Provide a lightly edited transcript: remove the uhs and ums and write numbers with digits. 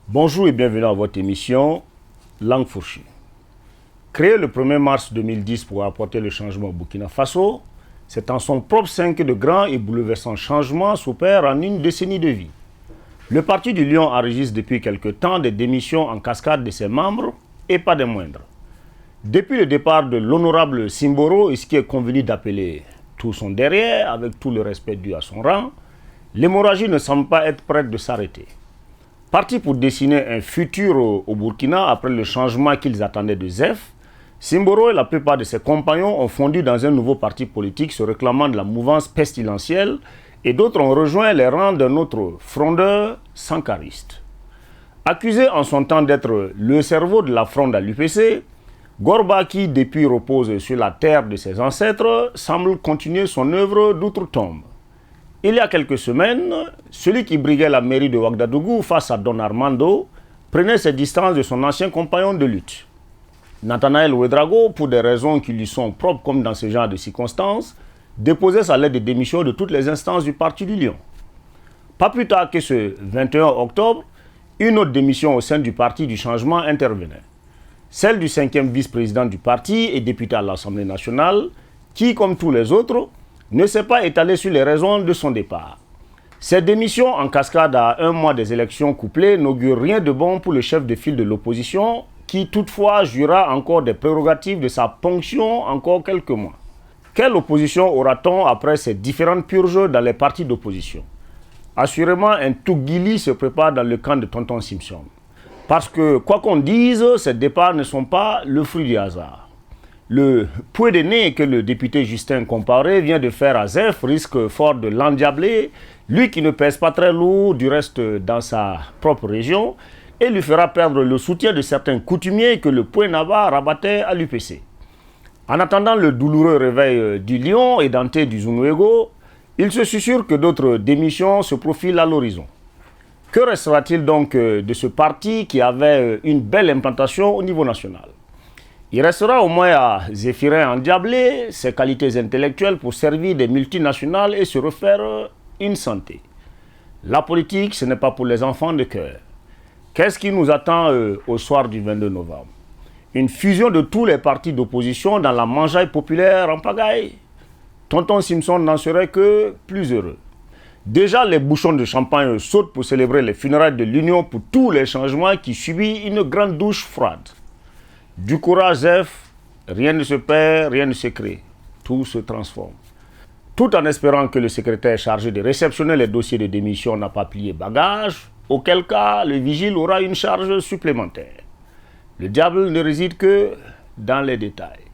Bonjour et bienvenue à votre émission Langue fourchue. Créé le 1er mars 2010 pour apporter le changement au Burkina Faso, c'est en son propre sein que de grands et bouleversants changements s'opèrent en une décennie de vie. Le Parti du Lion enregistre depuis quelque temps des démissions en cascade de ses membres et pas des moindres. Depuis le départ de l'honorable Simboro et ce qui est convenu d'appeler tout son derrière, avec tout le respect dû à son rang, l'hémorragie ne semble pas être prête de s'arrêter. Parti pour dessiner un futur au Burkina après le changement qu'ils attendaient de ZEF, Simboro et la plupart de ses compagnons ont fondu dans un nouveau parti politique se réclamant de la mouvance pestilentielle et d'autres ont rejoint les rangs d'un autre frondeur sankariste. Accusé en son temps d'être le cerveau de la fronde à l'UPC, Gorba, qui depuis repose sur la terre de ses ancêtres, semble continuer son œuvre d'outre-tombe. Il y a quelques semaines, celui qui briguait la mairie de Ouagadougou face à Don Armando prenait ses distances de son ancien compagnon de lutte. Nathanaël Ouedraogo, pour des raisons qui lui sont propres comme dans ce genre de circonstances, déposait sa lettre de démission de toutes les instances du Parti du Lion. Pas plus tard que ce 21 octobre, une autre démission au sein du Parti du Changement intervenait. Celle du 5e vice-président du parti et député à l'Assemblée nationale, qui, comme tous les autres, ne s'est pas étalé sur les raisons de son départ. Cette démission en cascade à un mois des élections couplées n'augure rien de bon pour le chef de file de l'opposition, qui toutefois jouira encore des prérogatives de sa ponction encore quelques mois. Quelle opposition aura-t-on après ces différentes purges dans les partis d'opposition? Assurément, un Touguili se prépare dans le camp de Tonton Simpson. Parce que, quoi qu'on dise, ces départs ne sont pas le fruit du hasard. Le point de nez que le député Justin Comparé vient de faire à ZEF risque fort de l'endiabler, lui qui ne pèse pas très lourd du reste dans sa propre région, et lui fera perdre le soutien de certains coutumiers que le point Nava rabattait à l'UPC. En attendant le douloureux réveil du Lion et d'Ante du Zunwego, il se susurre que d'autres démissions se profilent à l'horizon. Que restera-t-il donc de ce parti qui avait une belle implantation au niveau national? Il restera au moins à Zéphirin endiablé ses qualités intellectuelles pour servir des multinationales et se refaire une santé. La politique, ce n'est pas pour les enfants de cœur. Qu'est-ce qui nous attend au soir du 22 novembre? Une fusion de tous les partis d'opposition dans la mangeaille populaire en pagaille? Tonton Simpson n'en serait que plus heureux. Déjà, les bouchons de champagne sautent pour célébrer les funérailles de l'Union pour tous les changements qui subissent une grande douche froide. Du courage, Zef, rien ne se perd, rien ne se crée. Tout se transforme. Tout en espérant que le secrétaire chargé de réceptionner les dossiers de démission n'a pas plié bagage, auquel cas le vigile aura une charge supplémentaire. Le diable ne réside que dans les détails.